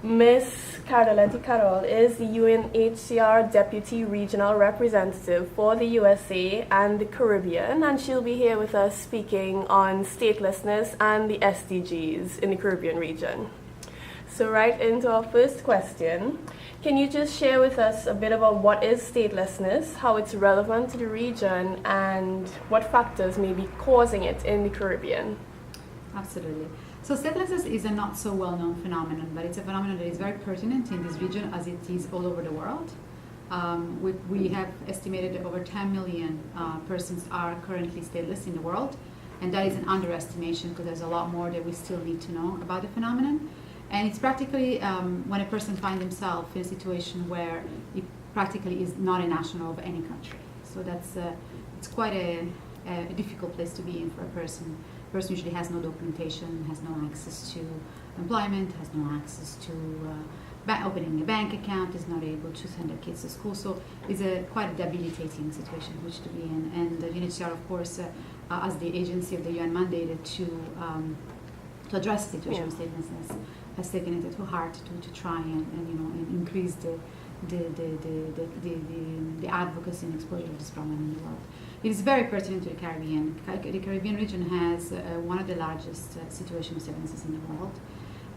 Ms. Carolette Carroll is the UNHCR Deputy Regional Representative for the USA and the Caribbean, and she'll be here with us speaking on statelessness and the SDGs in the Caribbean region. So right into our first question, can you just share with us a bit about what is statelessness, how it's relevant to the region, and what factors may be causing it in the Caribbean? Absolutely. So statelessness is a not so well-known phenomenon, but it's a phenomenon that is very pertinent in this region as it is all over the world. We have estimated that over 10 million persons are currently stateless in the world, and that is an underestimation because there's a lot more that we still need to know about the phenomenon. And it's practically when a person finds himself in a situation where he practically is not a national of any country. So it's quite a difficult place to be in for a person. The person usually has no documentation, has no access to employment, has no access to opening a bank account, is not able to send their kids to school. So it's quite a debilitating situation in which to be in. And the UNHCR, of course, as the agency of the UN mandated to address the situation of statelessness, has taken it to heart to try and increase the advocacy and exposure of this problem in the world. It is very pertinent to the Caribbean. The Caribbean region has one of the largest situations of statelessness in the world,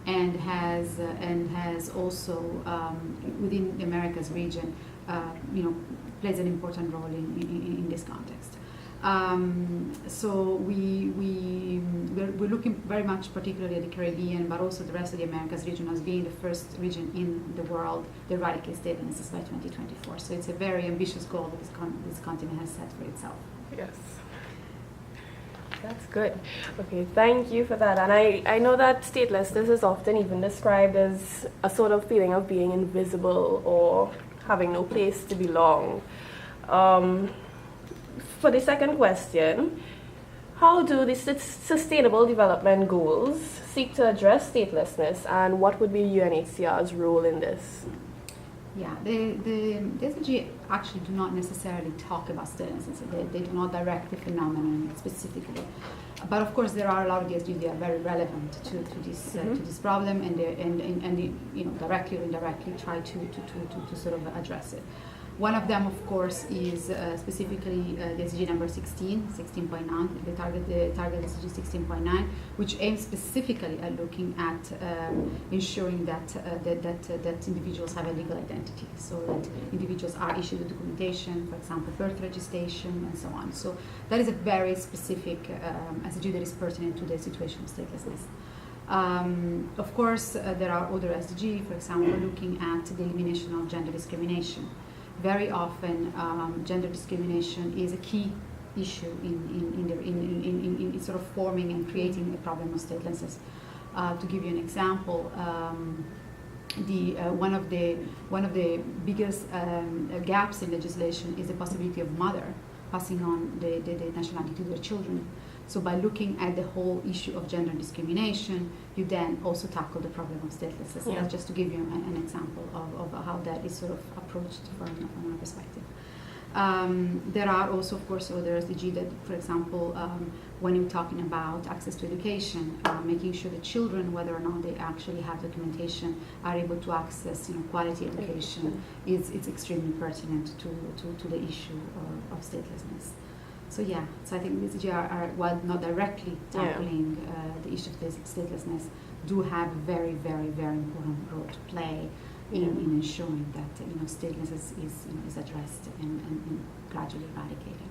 and has also within the Americas region, plays an important role in this context. So we're looking very much particularly at the Caribbean, but also the rest of the Americas region as being the first region in the world to eradicate statelessness by 2024. So it's a very ambitious goal that this continent has set for itself. Yes. That's good. Okay, thank you for that. And I know that statelessness is often even described as a sort of feeling of being invisible or having no place to belong. For the second question, how do the Sustainable Development Goals seek to address statelessness, and what would be UNHCR's role in this? Yeah, the SDG actually do not necessarily talk about statelessness. They do not direct the phenomenon specifically. But of course, there are a lot of the SDGs that are very relevant to this problem, and directly or indirectly try to sort of address it. One of them, of course, is specifically the SDG number 16.9, the target SDG 16.9, which aims specifically at looking at ensuring that individuals have a legal identity, so that individuals are issued with documentation, for example, birth registration, and so on. So that is a very specific SDG that is pertinent to the situation of statelessness. Of course, there are other SDG, for example, looking at the elimination of gender discrimination. Very often, gender discrimination is a key issue in sort of forming and creating a problem of statelessness. To give you an example, one of the biggest gaps in legislation is the possibility of mother passing on the nationality to their children. So by looking at the whole issue of gender discrimination, you then also tackle the problem of statelessness. So that's just to give you an example of how that is sort of approached from our perspective. There are also, of course, other SDG that, for example, when you're talking about access to education, making sure that children, whether or not they actually have documentation, are able to access quality education, it's extremely pertinent to the issue of statelessness. So I think these SDGs are, while not directly tackling the issue of statelessness, do have a very, very, very important role to play in ensuring that statelessness is addressed and gradually eradicated.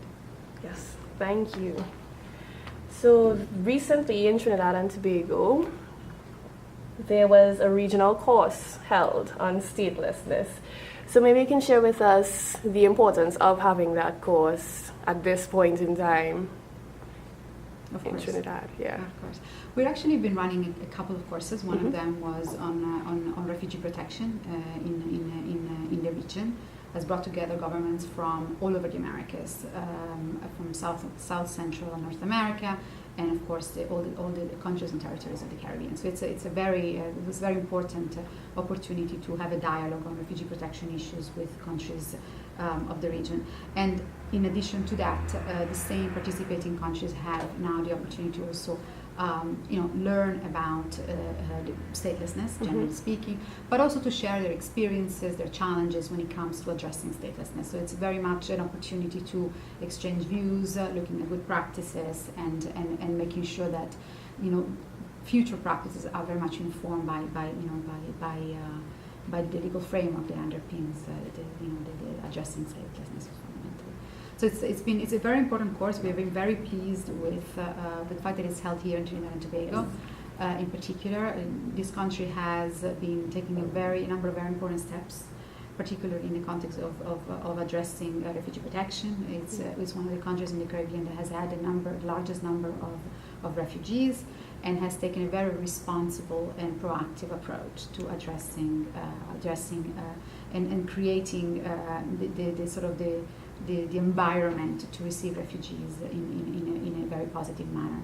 Yes, thank you. So recently in Trinidad and Tobago, there was a regional course held on statelessness. So maybe you can share with us the importance of having that course at this point in time in Trinidad. Yeah, of course. We've actually been running a couple of courses. One of them was on refugee protection in the region. Has brought together governments from all over the Americas, from South Central and North America, and of course all the countries and territories of the Caribbean. So it was a very important opportunity to have a dialogue on refugee protection issues with countries of the region. And in addition to that, the same participating countries have now the opportunity to also learn about the statelessness, generally speaking, but also to share their experiences, their challenges when it comes to addressing statelessness. So it's very much an opportunity to exchange views, looking at good practices, and making sure that future practices are very much informed by the legal framework that underpins the addressing statelessness fundamentally. So it's a very important course. We've been very pleased with the fact that it's held here in Trinidad and Tobago. In particular, this country has been taking a number of very important steps, particularly in the context of addressing refugee protection. It's one of the countries in the Caribbean that has had the largest number of refugees, and has taken a very responsible and proactive approach to addressing and creating the environment to receive refugees in a very positive manner.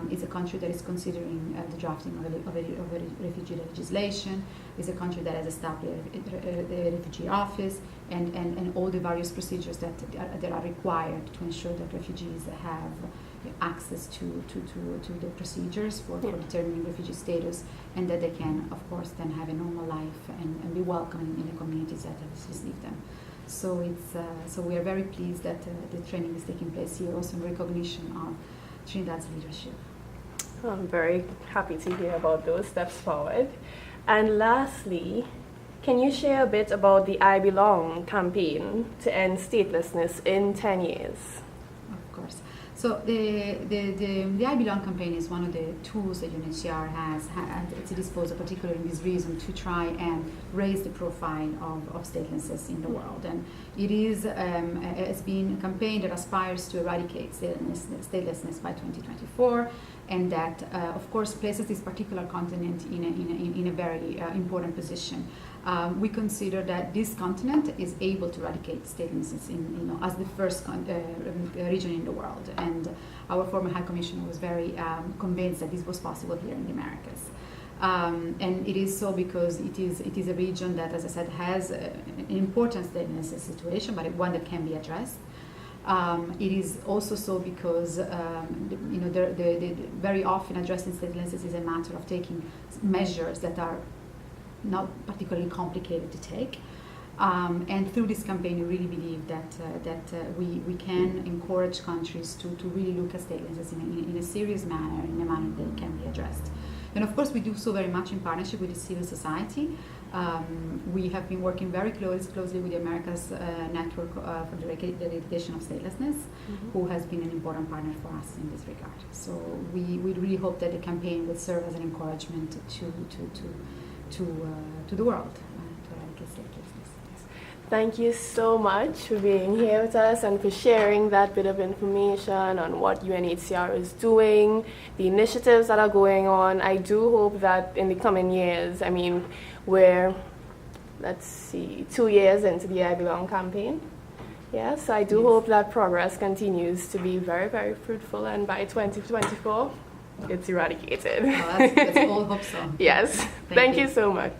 It's a country that is considering the drafting of a refugee legislation. It's a country that has established a refugee office and all the various procedures that are required to ensure that refugees have access to the procedures for determining refugee status, and that they can, of course, then have a normal life and be welcomed in the communities that have received them. So we are very pleased that the training is taking place here, also in recognition of Trinidad's leadership. I'm very happy to hear about those steps forward. And lastly, can you share a bit about the I Belong campaign to end statelessness in 10 years? Of course. So the I Belong campaign is one of the tools that UNHCR has at its disposal, particularly in this reason, to try and raise the profile of statelessness in the world. And it is it's been a campaign that aspires to eradicate statelessness by 2024, and that, of course, places this particular continent in a very important position. We consider that this continent is able to eradicate statelessness as the first region in the world, and our former High Commissioner was very convinced that this was possible here in the Americas. And it is so because it is a region that, as I said, has an important statelessness situation, but one that can be addressed. It is also so because very often addressing statelessness is a matter of taking measures that are not particularly complicated to take. And through this campaign, we really believe that we can encourage countries to really look at statelessness in a serious manner, in a manner that can be addressed. And of course, we do so very much in partnership with the civil society. We have been working very closely with the Americas Network for the Eradication of Statelessness, who has been an important partner for us in this regard. So we really hope that the campaign will serve as an encouragement to the world to eradicate statelessness. Thank you so much for being here with us and for sharing that bit of information on what UNHCR is doing, the initiatives that are going on. I do hope that in the coming years, we're, 2 years into the I Belong campaign. So I do hope that progress continues to be very, very fruitful, and by 2024, it's eradicated. Let's all hope so. Yes. Thank you so much.